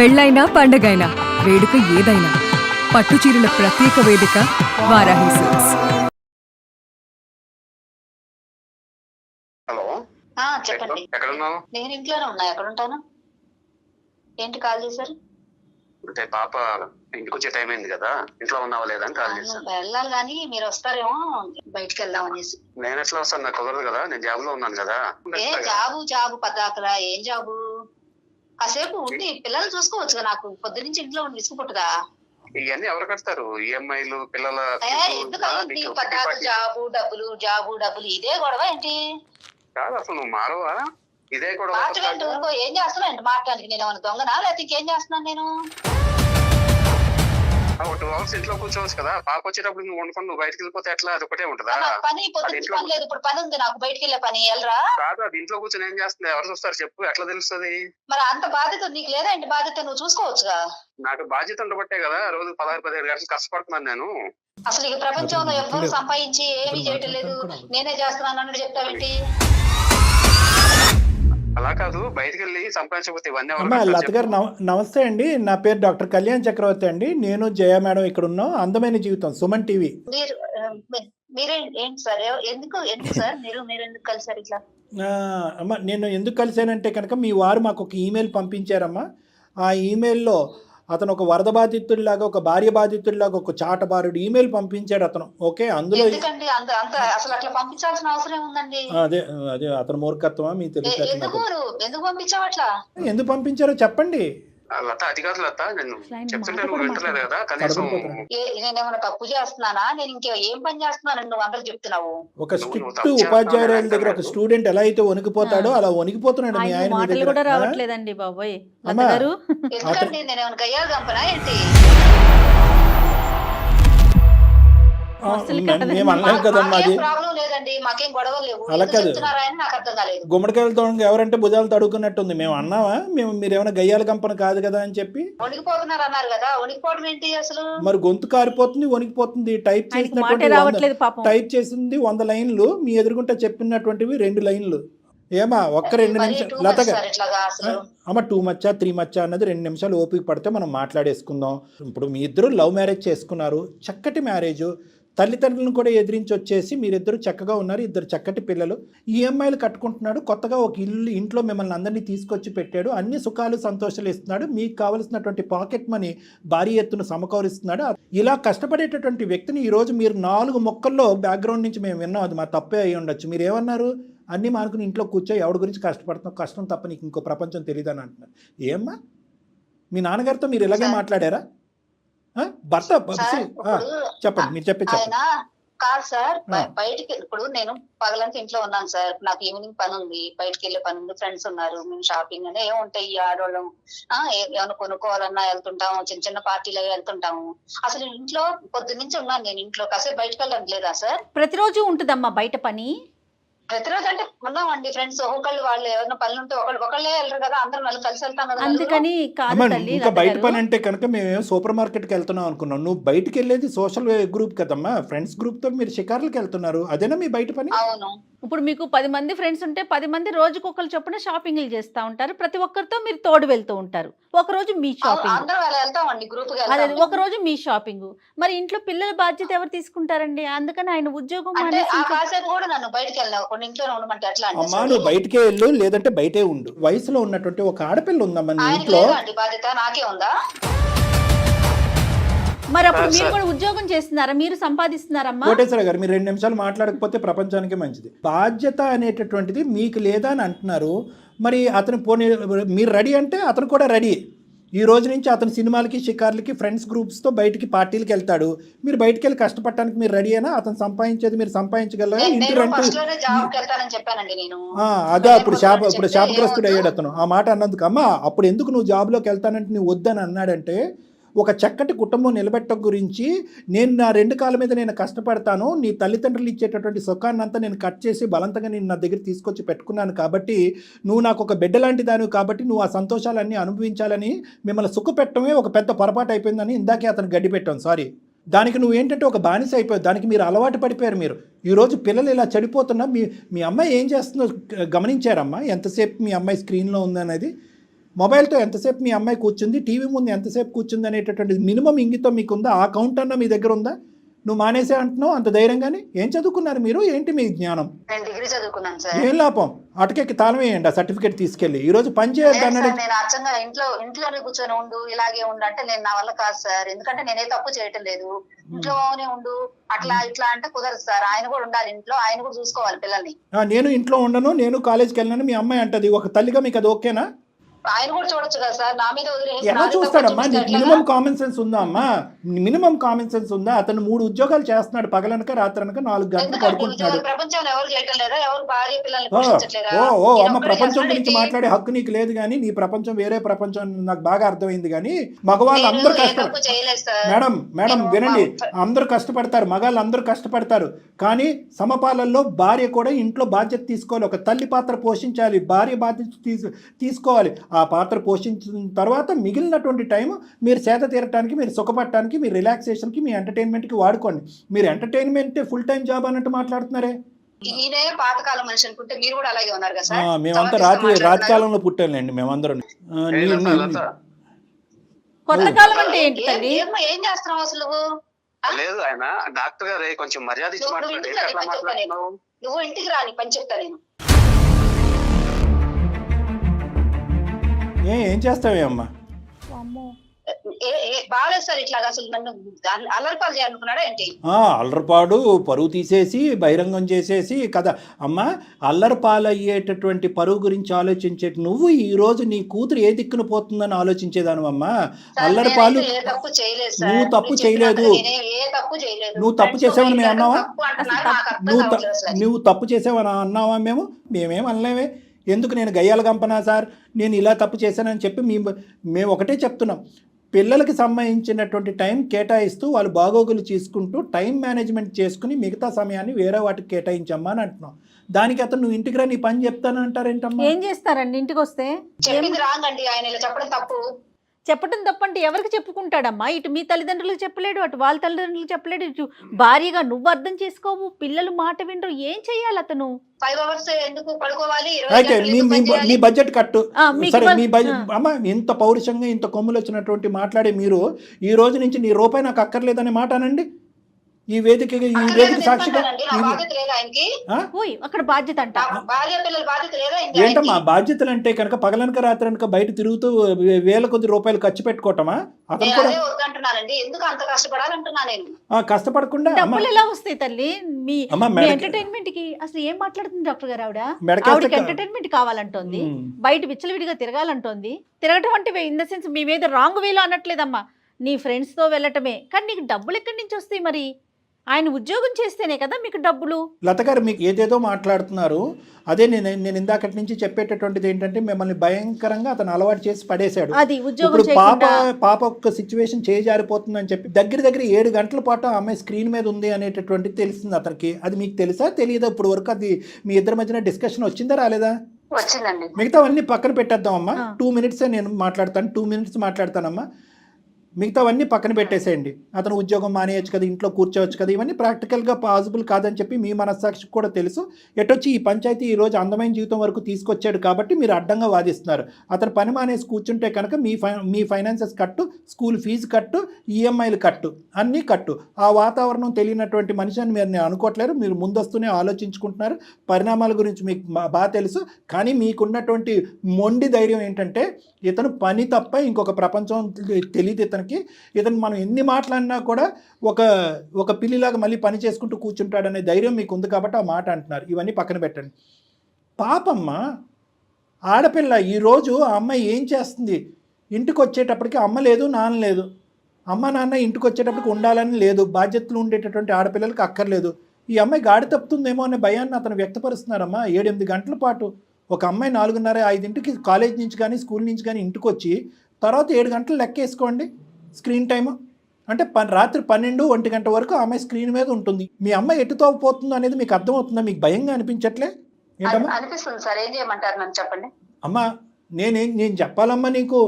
పెళ్ళైనా పండగైనా వేడుక ఏదైనా పట్టు చీరల ప్రత్యేక వేదిక వారాహి సిల్క్స్. హలో చెప్పండి. ఎక్కడ ఉన్నావు? నేను ఇంట్లోనే ఉన్నా. ఎక్కడ ఉంటాను? ఏంటి కాల్ చేశారు? అంటే పాప ఇంటికి వచ్చే టైం అయింది కదా, ఇంట్లో ఉన్నావా లేదా అని కాల్ చేశాను. వెళ్ళాలి కానీ మీరు వస్తారేమో బయటికి వెళ్దాం అనేసి. నేను ఎట్లా వస్తాను? నాకు కుదరదు కదా, నేను జాబ్ లో ఉన్నాను కదా. ఏ జాబు పద్దాకలా ఏం జాబు? కాసేపు ఉండి పిల్లలు చూసుకోవచ్చు. నాకు పొద్దు నుంచి ఇంట్లో ఉండి విసుగుపుట్టుగా. ఇవన్నీ ఎవరు కడతారు? ఈఎంఐలు పిల్లల ఎందుకు పద్దాక జాబు డబ్బులు ఇదే గొడవ ఏంటి? కాదు, అసలు నువ్వు మారవా? ఇదే కూడా ఊరుకో. ఏం చేస్తున్నావు ఏంటి మాట్లాడానికి? నేను ఏమైనా దొంగనా లేకపోతే ఇంకేం చేస్తున్నాను నేను? 2 hours ఇంట్లో కూర్చోవచ్చు కదా. పాప వచ్చేటప్పుడు నువ్వు వండుకొని నువ్వు బయటకు వెళ్ళిపోతే ఎట్లా? అది ఒకటే ఉంటుందా? పని పొద్దున్న పని లేదు, ఇప్పుడు పని ఉంది నాకు. బయటికి వెళ్ళే పని వెళ్ళరా? కాదు, అది ఇంట్లో కూర్చొని ఏం చేస్తుంది? ఎవరు చూస్తారు చెప్పు? ఎట్లా తెలుస్తుంది? మరి అంత బాధ్యత నీకు లేదా ఏంటి? బాధ్యత నువ్వు చూసుకోవచ్చుగా. నాకు బాధ్యత ఉండబట్టే కదా రోజు 16-17 గంటలు కష్టపడుతున్నాను నేను. అసలు ఈ ప్రపంచంలో ఎవ్వరు సంపాదించి ఏమీ చేయటం లేదు, నేనే చేస్తున్నాను అన్నట్టు చెప్తావేంటి? అలా కాదు, బయటకు వెళ్ళి సంపాదించకపోతే ఇవన్నీ అమ్మా లత గారు నమస్తే అండి. నా పేరు డాక్టర్ కళ్యాణ్ చక్రవర్తి అండి. నేను జయ మేడం ఇక్కడ ఉన్నాం. అందమైన జీవితం సుమన్ టీవీ. మీరే ఏంటి సార్? ఎందుకు సార్ మీరు ఎందుకు కలిసారు ఇట్లా? అమ్మా నేను ఎందుకు కలిసానంటే కనుక మీ వారు మాకు ఒక ఈమెయిల్ పంపించారమ్మా. ఆ ఈమెయిల్లో అతను ఒక వరద బాధితుడిలాగా, ఒక భార్య బాధితుడిలాగా, ఒక చాటబారుడు ఈమెయిల్ పంపించాడు అతను. ఓకే, అందులో అసలు అట్లా పంపించాల్సిన అవసరం ఉందండి. అదే అదే అతను మూర్ఖత్వమా మీ తెలియదు. ఎందుకు పంపించావు అట్లా? ఎందుకు పంపించారో చెప్పండి. లత, అది కాదు లత, నేను చెప్తుంటే నువ్వు వింటలేదు కదా. కనీసం నేనేమైనా తప్పు చేస్తున్నానా? నేను ఇంకా ఏం పని చేస్తున్నాను నువ్వు అందరూ చెప్తున్నావు? ఒక స్ట్రిక్ట్ ఉపాధ్యాయురాల దగ్గర ఒక స్టూడెంట్ ఎలా అయితే వణికిపోతాడో అలా వణికిపోతున్నాడు మీ ఆయన. మాటలు కూడా రావట్లేదండి బాబోయ్. ఎందుకంటే నేనేమైనా గయ్యాలు కంపనా ఏంటి? మేము అనలేం కదమ్మా. అది అలా కాదు, గుమ్మడికాయలతో ఎవరంటే భుజాలు తడుకున్నట్టుంది. మేము అన్నావా? మీరు ఏమైనా గయ్యాల కంపన కాదు కదా అని చెప్పి వణికిపోతున్నారు అన్నారు కదా. వణికిపోవడం ఏంటి అసలు? మరి గొంతు కారిపోతుంది, వణికిపోతుంది. టైప్ చేసినటువంటి 100 లైన్లు మీ ఎదురుగుంటా చెప్పినటువంటివి 2 లైన్లు. ఏమా ఒక్క 2 నిమిషాలు లతగా అమ్మ 2 మచ్చా 3 మచ్చా అన్నది 2 నిమిషాలు ఓపిక పడితే మనం మాట్లాడేసుకుందాం. ఇప్పుడు మీ ఇద్దరు లవ్ మ్యారేజ్ చేసుకున్నారు, చక్కటి మ్యారేజ్. తల్లిదండ్రులను కూడా ఎదిరించి వచ్చేసి మీరిద్దరు చక్కగా ఉన్నారు, 2 చక్కటి పిల్లలు. ఈఎంఐలు కట్టుకుంటున్నాడు, కొత్తగా ఒక ఇంట్లో మిమ్మల్ని అందరినీ తీసుకొచ్చి పెట్టాడు, అన్ని సుఖాలు సంతోషాలు ఇస్తున్నాడు, మీకు కావలసినటువంటి పాకెట్ మనీ భారీ ఎత్తున సమకూరిస్తున్నాడు. ఇలా కష్టపడేటటువంటి వ్యక్తిని ఈరోజు మీరు 4 మొక్కల్లో బ్యాక్గ్రౌండ్ నుంచి మేము విన్నాం, అది మా తప్పే అయి ఉండొచ్చు. మీరు ఏమన్నారు? అన్నీ మానుకుని ఇంట్లో కూర్చో, ఎవరి గురించి కష్టపడుతున్నావు, కష్టం తప్ప నీకు ఇంకో ప్రపంచం తెలియదని అంటున్నారు. ఏమ్మా మీ నాన్నగారితో మీరు ఇలాగే మాట్లాడారా? భర్త చెప్పండి, మీరు చెప్పండి. కాదు సార్, బయటికి ఇప్పుడు నేను పగలంతా ఇంట్లో ఉన్నాను సార్. నాకు ఈవినింగ్ పని ఉంది, బయటకు వెళ్ళే పని ఉంది, ఫ్రెండ్స్ ఉన్నారు, మేము షాపింగ్ అనే ఏముంటాయి ఈ ఆడవాళ్ళం. ఏమైనా కొనుక్కోవాలన్నా వెళ్తుంటాము, చిన్న చిన్న పార్టీలు వెళ్తుంటాము. అసలు ఇంట్లో పొద్దు నుంచి ఉన్నాను నేను ఇంట్లో. కాసేపు బయటకు వెళ్ళడం లేదా సార్? ప్రతిరోజు ఉంటుందమ్మా బయట పని. ప్రతిరోజు అంటే ఉన్నామండి ఫ్రెండ్స్. ఒకళ్ళు వాళ్ళు ఏమైనా పనులు ఉంటే ఒకళ్ళే వెళ్ళరు కదా, అందరం కలిసి వెళ్తాం కదా. అందుకని ఇంకా బయట పని అంటే కనుక మేము సూపర్ మార్కెట్కి వెళ్తున్నాం అనుకున్నాం. నువ్వు బయటకు వెళ్ళేది సోషల్ గ్రూప్ కదమ్మా, ఫ్రెండ్స్ గ్రూప్ తో మీరు షికార్లకు వెళ్తున్నారు. అదేనా మీ బయట పని? అవును. ఇప్పుడు మీకు 10 మంది ఫ్రెండ్స్ ఉంటే 10 మంది రోజుకొకరు చొప్పున షాపింగ్లు చేస్తూ ఉంటారు. ప్రతి ఒక్కరితో మీరు తోడు వెళ్తూ ఉంటారు. ఒకరోజు మీ షాపింగ్, అదే ఒకరోజు మీ షాపింగ్. మరి ఇంట్లో పిల్లల బాధ్యత ఎవరు తీసుకుంటారండి? అందుకని ఆయన ఉద్యోగం అమ్మా నువ్వు బయటకే వెళ్ళు, లేదంటే బయటే ఉండు. వయసులో ఉన్నటువంటి ఒక ఆడపిల్ల ఉందమ్మా ఇంట్లో. బాధ్యత నాకే ఉందా? మరి అప్పుడు మీరు కూడా ఉద్యోగం చేస్తున్నారా? మీరు సంపాదిస్తున్నారమ్మా? కోటేశ్వర గారు, మీరు 2 నిమిషాలు మాట్లాడకపోతే ప్రపంచానికి మంచిది. బాధ్యత అనేటటువంటిది మీకు లేదా అని అంటున్నారు. మరి అతను పోనీ మీరు రెడీ అంటే అతను కూడా రెడీ. ఈ రోజు నుంచి అతను సినిమాలకి, షికార్లకి, ఫ్రెండ్స్ గ్రూప్స్తో బయటికి పార్టీలకి వెళ్తాడు. మీరు బయటికి వెళ్ళి కష్టపడటానికి మీరు రెడీ అయినా? అతను సంపాదించేది మీరు సంపాదించగలరా? ఇంటి రెంట్ అదే ఇప్పుడు శాపగ్రస్తుడు అయ్యాడు అతను. ఆ మాట అన్నందుకు అమ్మా అప్పుడు ఎందుకు నువ్వు జాబ్లోకి వెళ్తానంటే నువ్వు వద్దని అన్నాడంటే, ఒక చక్కటి కుటుంబం నిలబెట్టడం గురించి నేను నా 2 కాళ్ళ మీద నేను కష్టపడతాను, నీ తల్లిదండ్రులు ఇచ్చేటటువంటి సుఖాన్ని అంతా నేను కట్ చేసి బలంతంగా నేను నా దగ్గర తీసుకొచ్చి పెట్టుకున్నాను కాబట్టి నువ్వు నాకు ఒక బిడ్డ లాంటి దానివి కాబట్టి నువ్వు ఆ సంతోషాలన్నీ అనుభవించాలని మిమ్మల్ని సుఖపెట్టడమే ఒక పెద్ద పొరపాటు అయిపోయిందని ఇందాకే అతను గడ్డి పెట్టాను. సారీ, దానికి నువ్వు ఏంటంటే ఒక బానిస అయిపోయావు, దానికి మీరు అలవాటు పడిపోయారు. మీరు ఈరోజు పిల్లలు ఇలా చెడిపోతున్నా మీ అమ్మాయి ఏం చేస్తుందో గమనించారమ్మా? ఎంతసేపు మీ అమ్మాయి స్క్రీన్లో ఉందనేది మొబైల్తో ఎంతసేపు మీ అమ్మాయి కూర్చుంది, టీవీ ముందు ఎంతసేపు కూర్చుంది అనేటటువంటి మినిమం ఇంగితం మీకుందా? ఆ కౌంట్ అన్నా మీ దగ్గర ఉందా? నువ్వు మానేసే అంటున్నావు అంత ధైర్యంగానే. ఏం చదువుకున్నారు మీరు? ఏంటి మీ జ్ఞానం? నేను డిగ్రీ చదువుకున్నాను సార్. ఏం లాభం? అటకెక్కి తాళం వేయండి ఆ సర్టిఫికేట్ తీసుకెళ్ళి. ఈ రోజు పని చేయొద్దు అన్నాడు. నేను అచ్చంగా ఇంట్లోనే కూర్చొని ఉండు, ఇలాగే ఉండు అంటే నేను నా వల్ల కాదు సార్. ఎందుకంటే నేనే తప్పు చేయటం లేదు. ఇంట్లోనే ఉండు అట్లా ఇట్లా అంటే కుదరదు సార్. ఆయన కూడా ఉండాలి ఇంట్లో, ఆయన కూడా చూసుకోవాలి పిల్లల్ని. నేను ఇంట్లో ఉండను, నేను కాలేజ్కి వెళ్ళను మీ అమ్మాయి అంటది. ఒక తల్లిగా మీకు అది ఓకేనా? ఆయన కూడా చూడొచ్చు కదా సార్, నా మీద వదిలేసి. ఎలా చూస్తాడమ్మా? నీకు మినిమం కామన్ సెన్స్ ఉందా అమ్మా? మినిమం కామన్ సెన్స్ ఉందా? అతను 3 ఉద్యోగాలు చేస్తున్నాడు, పగలనక రాత్రనక 4 గంటలు పడుకుంటున్నాడు. ప్రపంచంలో ఎవరు చేయటం లేదా? ఎవరు భార్య పిల్లల్ని పోషించట్లేదా? అమ్మ, ప్రపంచం గురించి మాట్లాడే హక్కు నీకు లేదు కానీ నీ ప్రపంచం వేరే ప్రపంచం నాకు బాగా అర్థమైంది. కానీ మగవాళ్ళు అందరూ కష్టపడతారు. మేడం వినండి, అందరూ కష్టపడతారు, మగాళ్ళు అందరూ కష్టపడతారు. కానీ సమపాలల్లో భార్య కూడా ఇంట్లో బాధ్యత తీసుకోవాలి. ఒక తల్లి పాత్ర పోషించాలి, భార్య బాధ్యత తీసుకోవాలి. ఆ పాత్ర పోషించిన తర్వాత మిగిలినటువంటి టైం మీరు సేద తీరటానికి, మీరు సుఖపడటానికి, మీ రిలాక్సేషన్కి, మీ ఎంటర్టైన్మెంట్కి వాడుకోండి. మీరు ఎంటర్టైన్మెంటే ఫుల్ టైం జాబ్ అన్నట్టు మాట్లాడుతున్నారే. ఈయనే పాతకాలం మనిషి అనుకుంటే మీరు కూడా అలాగే ఉన్నారు కదా సార్. మేమంతా రాతి కాలంలో పుట్టాలండి మేమందరం. కొత్త కాలం అంటే ఏంటి? ఏం చేస్తున్నావు అసలు? లేదు ఆయన డాక్టర్ గారు కొంచెం మర్యాద ఇచ్చి మాట్లాడు. నువ్వు ఇంటికి రాని పని చెప్తా నేను. ఏం చేస్తావే అమ్మా? బాగాలేదు సార్ ఇట్లాగా. అసలు నన్ను అల్లరిపాలు చేయాలనుకున్నాడా ఏంటి? అల్లరిపాడు పరువు తీసేసి బహిరంగం చేసేసి కదా అమ్మా. అల్లరిపాలు అయ్యేటటువంటి పరువు గురించి ఆలోచించే నువ్వు ఈ రోజు నీ కూతురు ఏ దిక్కున పోతుందని ఆలోచించేదాను అమ్మా. అల్లరిపాలు నువ్వు తప్పు చేయలేదు. నువ్వు తప్పు చేసావని మేము అన్నావా? నువ్వు తప్పు చేసావని అన్నావా? మేమేం అనలేమే. ఎందుకు నేను గయ్యాల గంపనా సార్, నేను ఇలా తప్పు చేశానని చెప్పి మేము ఒకటే చెప్తున్నాం. పిల్లలకి సంబంధించినటువంటి టైం కేటాయిస్తూ వాళ్ళు బాగోగులు తీసుకుంటూ టైం మేనేజ్మెంట్ చేసుకుని మిగతా సమయాన్ని వేరే వాటికి కేటాయించమ్మా అని అంటున్నాం. దానికి అతను నువ్వు ఇంటికి రా నీ పని చెప్తానంటారేంటమ్మా? ఏం చేస్తారండి ఇంటికి వస్తే? ఆయన ఇలా చెప్పడం తప్పు. చెప్పడం తప్పంటే ఎవరికి చెప్పుకుంటాడమ్మా? ఇటు మీ తల్లిదండ్రులకు చెప్పలేడు, అటు వాళ్ళ తల్లిదండ్రులకు చెప్పలేడు, ఇటు భార్యగా నువ్వు అర్థం చేసుకోవు, పిల్లలు మాట వినరు. ఏం చెయ్యాలి అతను? 5 hours ఎందుకు పడుకోవాలి? అయితే మీ బడ్జెట్ కట్టు. సరే మీ బడ్జెట్ అమ్మ, ఇంత పౌరుషంగా ఇంత కొమ్ములు వచ్చినటువంటి మాట్లాడే మీరు ఈ రోజు నుంచి నీ రూపాయి నాకు అక్కర్లేదనే మాట అనండి. ఈ వేదిక సాక్షిగా అక్కడ బాధ్యత అంట. ఏంటమ్మా బాధ్యతలు అంటే కనుక పగలనక రాత్రనక బయట తిరుగుతూ వేల కొద్ది రూపాయలు ఖర్చు పెట్టుకోవటమా? అతను కూడా కష్టపడకుండా ఎలా వస్తాయి తల్లి? మీ ఎంటర్టైన్మెంట్ కి అసలు ఏం మాట్లాడుతుంది డాక్టర్ గారు? ఆవిడకి ఎంటర్టైన్మెంట్ కావాలంటోంది, బయట విచ్చలవిడిగా తిరగాలంటోంది. తిరగటం అంటే ఇన్ ద సెన్స్ మీ మీద రాంగ్ వేలో అనట్లేదమ్మా, నీ ఫ్రెండ్స్ తో వెళ్ళటమే. కానీ నీకు డబ్బులు ఎక్కడి నుంచి వస్తాయి? మరి ఆయన ఉద్యోగం చేస్తేనే కదా మీకు డబ్బులు. లత గారు మీకు ఏదేదో మాట్లాడుతున్నారు. అదే నేను ఇందాకటి నుంచి చెప్పేటటువంటిది ఏంటంటే మిమ్మల్ని భయంకరంగా అతను అలవాటు చేసి పడేశాడు. ఇప్పుడు పాప ఒక్క సిచ్యువేషన్ చేజారిపోతుందని చెప్పి దగ్గర 7 గంటల పాటు ఆమె స్క్రీన్ మీద ఉంది అనేటటువంటిది తెలిసింది అతనికి. అది మీకు తెలుసా తెలియదా? ఇప్పుడు వరకు అది మీ ఇద్దరి మధ్యన డిస్కషన్ వచ్చిందా రాలేదా? వచ్చిందండి. మిగతావన్నీ పక్కన పెట్టేద్దామమ్మా. 2 minutes నేను మాట్లాడతాను. 2 minutes మాట్లాడతానమ్మా. మిగతావన్నీ పక్కన పెట్టేసేయండి. అతను ఉద్యోగం మానేయచ్చు కదా, ఇంట్లో కూర్చోవచ్చు కదా, ఇవన్నీ ప్రాక్టికల్గా పాసిబుల్ కాదని చెప్పి మీ మనస్సాక్షికి కూడా తెలుసు. ఎటొచ్చి ఈ పంచాయతీ ఈరోజు అందమైన జీవితం వరకు తీసుకొచ్చాడు కాబట్టి మీరు అడ్డంగా వాదిస్తున్నారు. అతను పని మానేసి కూర్చుంటే కనుక మీ ఫైనాన్సెస్ కట్టు, స్కూల్ ఫీజు కట్టు, ఈఎంఐలు కట్టు, అన్నీ కట్టు. ఆ వాతావరణం తెలియనటువంటి మనిషి అని మీరు అనుకోవట్లేరు. మీరు ముందొస్తూనే ఆలోచించుకుంటున్నారు. పరిణామాల గురించి మీకు బాగా తెలుసు. కానీ మీకున్నటువంటి మొండి ధైర్యం ఏంటంటే ఇతను పని తప్ప ఇంకొక ప్రపంచం తెలియదు ఇతను మనం ఎన్ని మాట్లాడినా కూడా ఒక పిల్లిలాగా మళ్ళీ పని చేసుకుంటూ కూర్చుంటాడనే ధైర్యం మీకు ఉంది కాబట్టి ఆ మాట అంటున్నారు. ఇవన్నీ పక్కన పెట్టండి. పాపమ్మ ఆడపిల్ల ఈరోజు ఆ అమ్మాయి ఏం చేస్తుంది? ఇంటికి వచ్చేటప్పటికి అమ్మ లేదు, నాన్న లేదు. అమ్మ నాన్న ఇంటికి వచ్చేటప్పటికి ఉండాలని లేదు. బాధ్యతలు ఉండేటటువంటి ఆడపిల్లలకి అక్కర్లేదు. ఈ అమ్మాయి గాడి తప్పుతుందేమో అనే భయాన్ని అతను వ్యక్తపరుస్తున్నారమ్మా. 7-8 గంటల పాటు ఒక అమ్మాయి 4:30-5 కాలేజ్ నుంచి కానీ స్కూల్ నుంచి కానీ ఇంటికి వచ్చి తర్వాత 7 గంటలు లెక్కేసుకోండి స్క్రీన్ టైము. అంటే రాత్రి 12-1 గంట వరకు ఆమె స్క్రీన్ మీద ఉంటుంది. మీ అమ్మాయి ఎటుతో పోతుందో అనేది మీకు అర్థమవుతుందా? మీకు భయంగా అనిపించట్లే? ఏంటమ్మా అనిపిస్తుంది సార్. ఏం చేయమంటారు నన్ను చెప్పండి. అమ్మా నేను చెప్పాలమ్మా, నీకు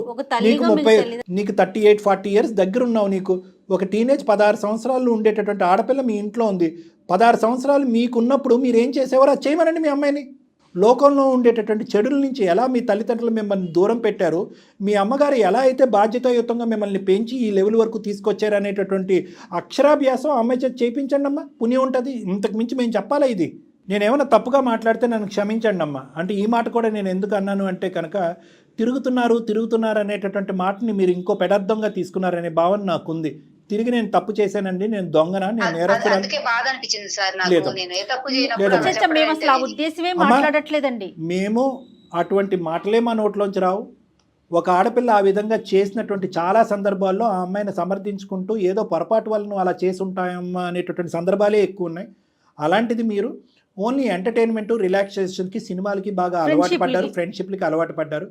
38-40 years దగ్గర ఉన్నావు. నీకు ఒక టీనేజ్ 16 సంవత్సరాలు ఉండేటటువంటి ఆడపిల్ల మీ ఇంట్లో ఉంది. 16 సంవత్సరాలు మీకున్నప్పుడు మీరు ఏం చేసేవారు? అది చేయమనండి మీ అమ్మాయిని. లోకంలో ఉండేటటువంటి చెడుల నుంచి ఎలా మీ తల్లిదండ్రులు మిమ్మల్ని దూరం పెట్టారు, మీ అమ్మగారు ఎలా అయితే బాధ్యతాయుతంగా మిమ్మల్ని పెంచి ఈ లెవెల్ వరకు తీసుకొచ్చారు అనేటటువంటి అక్షరాభ్యాసం అమ్మాయి చేత చేయించండి అమ్మా, పుణ్యం ఉంటుంది. ఇంతకు మించి మేము చెప్పాలా? ఇది నేనేమైనా తప్పుగా మాట్లాడితే నన్ను క్షమించండి అమ్మా. అంటే ఈ మాట కూడా నేను ఎందుకు అన్నాను అంటే కనుక తిరుగుతున్నారు అనేటటువంటి మాటని మీరు ఇంకో పెడార్థంగా తీసుకున్నారనే భావన నాకుంది. తిరిగి నేను తప్పు చేశానండి, నేను దొంగనా, నేను నేరస్తురాలు మేము అటువంటి మాటలే మా నోట్లోంచి రావు. ఒక ఆడపిల్ల ఆ విధంగా చేసినటువంటి చాలా సందర్భాల్లో ఆ అమ్మాయిని సమర్థించుకుంటూ ఏదో పొరపాటు వల్ల అలా చేసి ఉంటాయమ్మా అనేటటువంటి సందర్భాలే ఎక్కువ ఉన్నాయి. అలాంటిది మీరు ఓన్లీ ఎంటర్టైన్మెంట్ రిలాక్సేషన్కి సినిమాలకి బాగా అలవాటు పడ్డారు, ఫ్రెండ్షిప్లకి అలవాటు పడ్డారు.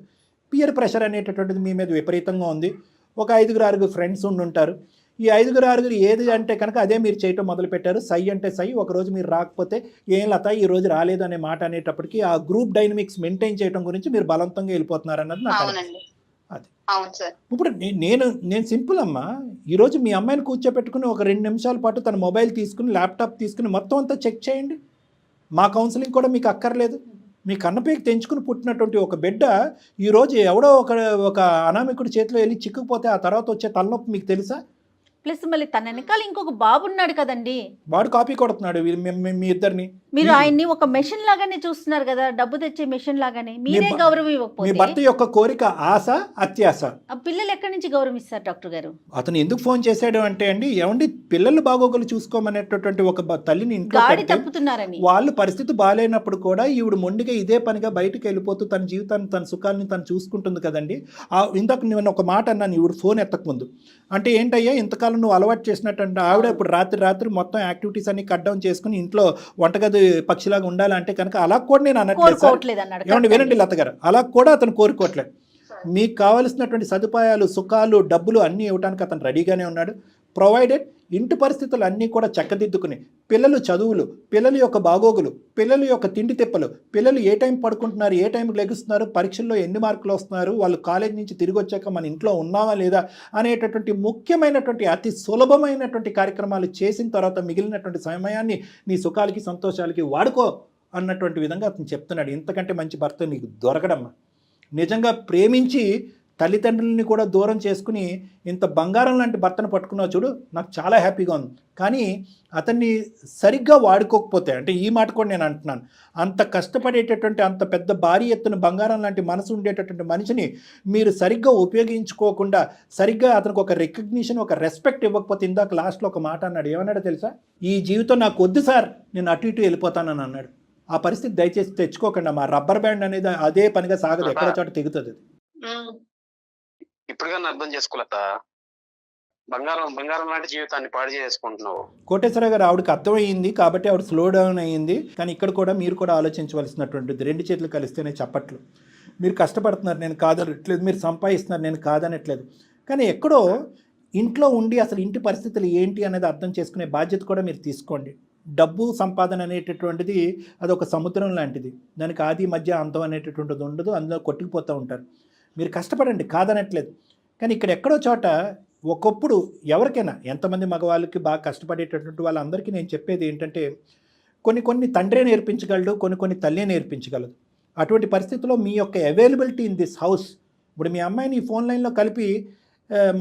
పియర్ ప్రెషర్ అనేటటువంటిది మీ మీద విపరీతంగా ఉంది. ఒక 5-6 ఫ్రెండ్స్ ఉండుంటారు. ఈ 5-6 ఏది అంటే కనుక అదే మీరు చేయటం మొదలుపెట్టారు. సై అంటే సై, ఒకరోజు మీరు రాకపోతే ఏం లత ఈ రోజు రాలేదు అనే మాట అనేటప్పటికీ ఆ గ్రూప్ డైనమిక్స్ మెయింటైన్ చేయడం గురించి మీరు బలవంతంగా వెళ్ళిపోతున్నారు అన్నది నాకు అది. ఇప్పుడు నేను సింపుల్ అమ్మా, ఈరోజు మీ అమ్మాయిని కూర్చోపెట్టుకుని ఒక 2 నిమిషాల పాటు తన మొబైల్ తీసుకుని ల్యాప్టాప్ తీసుకుని మొత్తం అంతా చెక్ చేయండి. మా కౌన్సిలింగ్ కూడా మీకు అక్కర్లేదు. మీ కన్నపైకి తెంచుకుని పుట్టినటువంటి ఒక బిడ్డ ఈరోజు ఎవడో ఒక అనామికుడి చేతిలో వెళ్ళి చిక్కుకుపోతే ఆ తర్వాత వచ్చే తలనొప్పి మీకు తెలుసా? ప్లస్ మళ్ళీ తన వెనకాల ఇంకొక బాబు ఉన్నాడు కదండి, వాడు కాపీ కొడుతున్నాడు మీ ఇద్దరిని. మీరు ఆయన్ని ఒక మెషిన్ లాగానే చూస్తున్నారు కదా, డబ్బు తెచ్చే మెషిన్ లాగానే. మీరే గౌరవం ఇవ్వకపోతే మీ భర్త యొక్క కోరిక ఆశ అత్యాశ, ఆ పిల్లలు ఎక్కడి నుంచి గౌరవం ఇస్తారు డాక్టర్ గారు? అతను ఎందుకు ఫోన్ చేశాడు అంటే అండి, ఏమండి పిల్లలు బాగోగులు చూసుకోమనేటటువంటి ఒక తల్లిని ఇంట్లో తప్పుతున్నారని, వాళ్ళు పరిస్థితి బాగాలేనప్పుడు కూడా ఈవిడ మొండిగా ఇదే పనిగా బయటకు వెళ్ళిపోతూ తన జీవితాన్ని తన సుఖాన్ని తను చూసుకుంటుంది కదండి. ఇందాక నేను ఒక మాట అన్నాను ఈవిడ ఫోన్ ఎత్తకముందు, అంటే ఏంటయ్యా ఇంతకాలం నువ్వు అలవాటు చేసినట్టు ఆవిడ ఇప్పుడు రాత్రి మొత్తం యాక్టివిటీస్ అన్ని కట్ డౌన్ చేసుకుని ఇంట్లో వంటగది పక్షిలాగా ఉండాలంటే కనుక అలా కూడా నేను అనట్లేదు. ఏమండి వినండి లత గారు, అలా కూడా అతను కోరుకోవట్లేదు. మీకు కావలసినటువంటి సదుపాయాలు, సుఖాలు, డబ్బులు అన్నీ ఇవ్వడానికి అతను రెడీగానే ఉన్నాడు. ప్రొవైడెడ్ ఇంటి పరిస్థితులు అన్నీ కూడా చక్కదిద్దుకుని పిల్లలు చదువులు, పిల్లల యొక్క బాగోగులు, పిల్లల యొక్క తిండి తిప్పలు, పిల్లలు ఏ టైం పడుకుంటున్నారు, ఏ టైంకి లెగుస్తున్నారు, పరీక్షల్లో ఎన్ని మార్కులు వస్తున్నారు, వాళ్ళు కాలేజ్ నుంచి తిరిగి వచ్చాక మన ఇంట్లో ఉన్నావా లేదా అనేటటువంటి ముఖ్యమైనటువంటి అతి సులభమైనటువంటి కార్యక్రమాలు చేసిన తర్వాత మిగిలినటువంటి సమయాన్ని నీ సుఖాలకి సంతోషాలకి వాడుకో అన్నటువంటి విధంగా అతను చెప్తున్నాడు. ఇంతకంటే మంచి భర్త నీకు దొరకడమ్మా. నిజంగా ప్రేమించి తల్లిదండ్రులని కూడా దూరం చేసుకుని ఇంత బంగారం లాంటి భర్తను పట్టుకున్నావు చూడు, నాకు చాలా హ్యాపీగా ఉంది. కానీ అతన్ని సరిగ్గా వాడుకోకపోతే, అంటే ఈ మాట కూడా నేను అంటున్నాను, అంత కష్టపడేటటువంటి అంత పెద్ద భారీ ఎత్తున బంగారం లాంటి మనసు ఉండేటటువంటి మనిషిని మీరు సరిగ్గా ఉపయోగించుకోకుండా, సరిగ్గా అతనికి ఒక రికగ్నిషన్, ఒక రెస్పెక్ట్ ఇవ్వకపోతే, ఇందాక లాస్ట్లో ఒక మాట అన్నాడు, ఏమన్నాడో తెలుసా? ఈ జీవితం నాకు వద్దు సార్, నేను అటు ఇటు వెళ్ళిపోతానని అన్నాడు. ఆ పరిస్థితి దయచేసి తెచ్చుకోకండి. మా రబ్బర్ బ్యాండ్ అనేది అదే పనిగా సాగదు, ఎక్కడ చోట తెగుతుంది. ఇప్పుడుగా అర్థం చేసుకోలేక బంగారం లాంటి జీవితాన్ని పాడు చేసుకుంటున్నావు. కోటేశ్వర గారు ఆవిడకి అర్థమయ్యింది కాబట్టి ఆవిడ స్లో డౌన్ అయ్యింది. కానీ ఇక్కడ కూడా మీరు కూడా ఆలోచించవలసినటువంటిది, 2 చేతులు కలిస్తేనే చప్పట్లు. మీరు కష్టపడుతున్నారు, నేను కాదనట్లేదు, మీరు సంపాదిస్తున్నారు, నేను కాదనట్లేదు. కానీ ఎక్కడో ఇంట్లో ఉండి అసలు ఇంటి పరిస్థితులు ఏంటి అనేది అర్థం చేసుకునే బాధ్యత కూడా మీరు తీసుకోండి. డబ్బు సంపాదన అనేటటువంటిది అదొక సముద్రం లాంటిది, దానికి ఆది మధ్య అంతం అనేటటువంటిది ఉండదు, అందులో కొట్టుకుపోతూ ఉంటారు. మీరు కష్టపడండి, కాదనట్లేదు. కానీ ఇక్కడ ఎక్కడో చోట ఒకప్పుడు ఎవరికైనా, ఎంతమంది మగవాళ్ళకి బాగా కష్టపడేటటువంటి వాళ్ళందరికీ నేను చెప్పేది ఏంటంటే, కొన్ని తండ్రే నేర్పించగలడు, కొన్ని తల్లే నేర్పించగలదు. అటువంటి పరిస్థితుల్లో మీ యొక్క అవైలబిలిటీ ఇన్ దిస్ హౌస్, ఇప్పుడు మీ అమ్మాయిని ఫోన్ లైన్లో కలిపి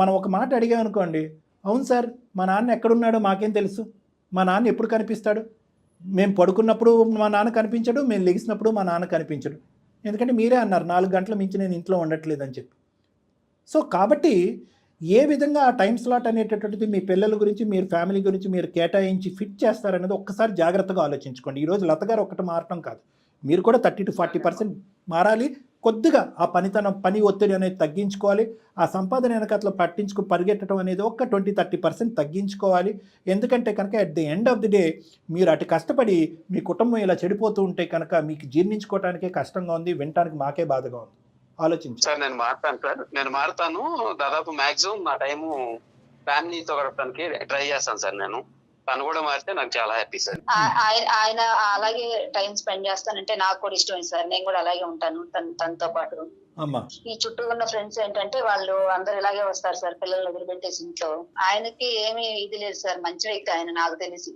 మనం ఒక మాట అడిగామనుకోండి, అవును సార్ మా నాన్న ఎక్కడున్నాడో మాకేం తెలుసు, మా నాన్న ఎప్పుడు కనిపిస్తాడు, మేము పడుకున్నప్పుడు మా నాన్న కనిపించడు, మేము లెగిసినప్పుడు మా నాన్న కనిపించడు, ఎందుకంటే మీరే అన్నారు 4 గంటల మించి నేను ఇంట్లో ఉండట్లేదని చెప్పి. సో కాబట్టి ఏ విధంగా ఆ టైం స్లాట్ అనేటటువంటిది మీ పిల్లల గురించి, మీరు ఫ్యామిలీ గురించి మీరు కేటాయించి ఫిట్ చేస్తారనేది ఒక్కసారి జాగ్రత్తగా ఆలోచించుకోండి. ఈరోజు లత గారు ఒకటి మారటం కాదు, మీరు కూడా 30 to 40% మారాలి. కొద్దిగా ఆ పని ఒత్తిడి అనేది తగ్గించుకోవాలి. ఆ సంపాదన వెనకట్లో పరిగెట్టడం అనేది ఒక 20-30% తగ్గించుకోవాలి. ఎందుకంటే కనుక at the end of the day మీరు అటు కష్టపడి మీ కుటుంబం ఇలా చెడిపోతూ ఉంటే కనుక మీకు జీర్ణించుకోవడానికే కష్టంగా ఉంది, వినటానికి మాకే బాధగా ఉంది. ఆలోచించండి. సార్ నేను మారుతాను. దాదాపు మాక్సిమం నా టైము ఫ్యామిలీతో గడపడానికి ట్రై చేస్తాను సార్. నేను తను కూడా మారితే నాకు చాలా హ్యాపీ సార్. ఆయన అలాగే టైం స్పెండ్ చేస్తానంటే నాకు కూడా ఇష్టమే సార్. నేను కూడా అలాగే ఉంటాను తనతో పాటు. ఈ చుట్టూ ఉన్న ఫ్రెండ్స్ ఏంటంటే వాళ్ళు అందరు ఇలాగే వస్తారు సార్, పిల్లల్ని వదిలిపెట్టేసి ఇంట్లో. ఆయనకి ఏమీ ఇది లేదు సార్, మంచి వ్యక్తి ఆయన నాకు తెలిసి.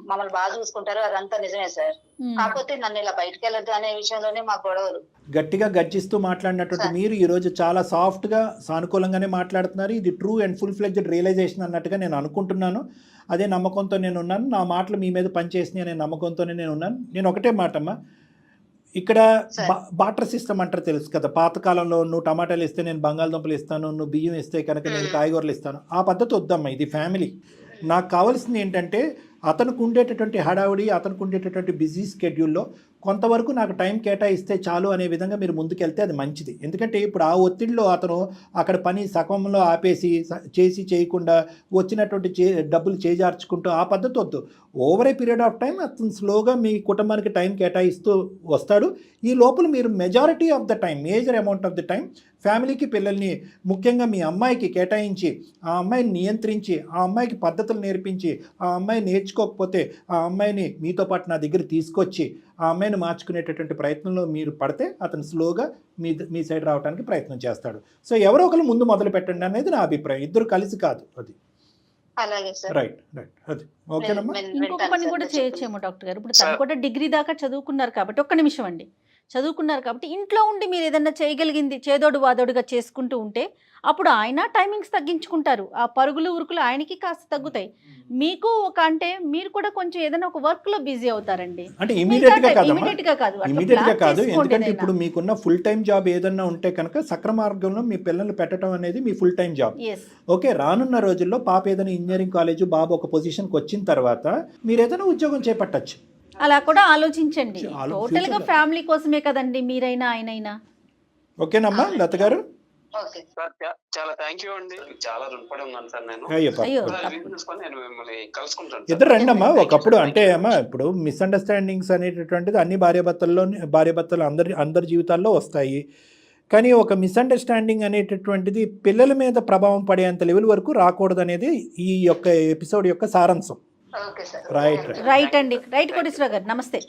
మమ్మల్ని బాగా చూసుకుంటారు, అదంతా నిజమే సార్. కాకపోతే నన్ను ఇలా బయటకు వెళ్ళొద్దు అనే విషయంలోనే మా గొడవలు. గట్టిగా గర్జిస్తూ మాట్లాడినటువంటి మీరు ఈరోజు చాలా సాఫ్ట్గా సానుకూలంగానే మాట్లాడుతున్నారు. ఇది true and full fledged realisation అన్నట్టుగా నేను అనుకుంటున్నాను. అదే నమ్మకంతో నేను ఉన్నాను. నా మాటలు మీ మీద పనిచేసినాయి అనే నమ్మకంతోనే నేను ఉన్నాను. నేను ఒకటే మాటమ్మా, ఇక్కడ బాటర్ సిస్టమ్ అంటారు తెలుసు కదా, పాతకాలంలో నువ్వు టమాటాలు ఇస్తే నేను బంగాళదుంపలు ఇస్తాను, నువ్వు బియ్యం ఇస్తే కనుక నేను కాయగూరలు ఇస్తాను, ఆ పద్ధతి వద్దమ్మా. ఇది ఫ్యామిలీ. నాకు కావాల్సింది ఏంటంటే అతనికి ఉండేటటువంటి హడావుడి, అతనికి ఉండేటటువంటి బిజీ స్కెడ్యూల్లో కొంతవరకు నాకు టైం కేటాయిస్తే చాలు అనే విధంగా మీరు ముందుకెళ్తే అది మంచిది. ఎందుకంటే ఇప్పుడు ఆ ఒత్తిడిలో అతను అక్కడ పని సగంలో ఆపేసి చేయకుండా వచ్చినటువంటి డబ్బులు చేజార్చుకుంటూ ఆ పద్ధతి వద్దు. Over a period of time అతను స్లోగా మీ కుటుంబానికి టైం కేటాయిస్తూ వస్తాడు. ఈ లోపల మీరు majority of the time, major amount of the time ఫ్యామిలీకి, పిల్లల్ని, ముఖ్యంగా మీ అమ్మాయికి కేటాయించి ఆ అమ్మాయిని నియంత్రించి, ఆ అమ్మాయికి పద్ధతులు నేర్పించి, ఆ అమ్మాయి నేర్చుకోకపోతే ఆ అమ్మాయిని మీతో పాటు నా దగ్గర తీసుకొచ్చి ఆ అమ్మాయిని మార్చుకునేటటువంటి ప్రయత్నంలో మీరు పడితే అతను స్లోగా మీ సైడ్ రావడానికి ప్రయత్నం చేస్తాడు. సో ఎవరో ఒకరు ముందు మొదలు పెట్టండి అనేది నా అభిప్రాయం. ఇద్దరు కలిసి కాదు. అది అలాగే సార్. రైట్. అది ఓకేనమ్మా. ఇంకొక పని కూడా చేయొచ్చేమో డాక్టర్ గారు. ఇప్పుడు తను కూడా డిగ్రీ దాకా చదువుకున్నారు కాబట్టి, ఒక్క నిమిషం అండి, చదువుకున్నారు కాబట్టి ఇంట్లో ఉండి మీరు ఏదన్నా చేయగలిగింది చేదోడు వాదోడుగా చేసుకుంటూ ఉంటే అప్పుడు ఆయన టైమింగ్స్ తగ్గించుకుంటారు. ఆ పరుగులు ఉరుకులు ఆయనకి కాస్త తగ్గుతాయి. మీకు అంటే మీరు కూడా కొంచెం ఏదైనా ఒక వర్క్ లో బిజీ అవుతారండి. అంటే ఇమీడియట్ గా కాదు. ఎందుకంటే చేసుకోండి. ఇప్పుడు మీకున్న ఫుల్ టైం జాబ్ ఏదన్నా ఉంటే కనుక సక్రమార్గంలో మీ పిల్లల్ని పెట్టడం అనేది మీ ఫుల్ టైం జాబ్. ఓకే, రానున్న రోజుల్లో పాప ఏదైనా ఇంజనీరింగ్ కాలేజ్, బాబు ఒక పొజిషన్కి వచ్చిన తర్వాత మీరు ఏదైనా ఉద్యోగం చేపట్టచ్చు. అలా కూడా ఆలోచించండి. టోటల్ గా ఫ్యామిలీ కోసమే కదండి మీరైనా ఆయనైనా. ఓకేనమ్మా లత గారు. ఓకే సార్ చాలా థ్యాంక్ యూ అండి. చాలా రుణపడి ఉన్నాను సార్. నేను అయ్యో చూసుకొని నేను మిమ్మల్ని కలుసుకుంటాను. ఇద్దరు రండి అమ్మా. ఒకప్పుడు అంటే అమ్మా ఇప్పుడు మిస్అండర్స్టాండింగ్స్ అనేటటువంటిది అన్ని భార్యాభర్తలు అందరి జీవితాల్లో వస్తాయి. కానీ ఒక మిస్అండర్స్టాండింగ్ అనేటటువంటిది పిల్లల మీద ప్రభావం పడేంత లెవెల్ వరకు రాకూడదు అనేది ఈ యొక్క ఎపిసోడ్ యొక్క సారాంశం. Okay sir. రైట్ రైట్ అండి. రైట్ కోటేశ్వర గారు నమస్తే.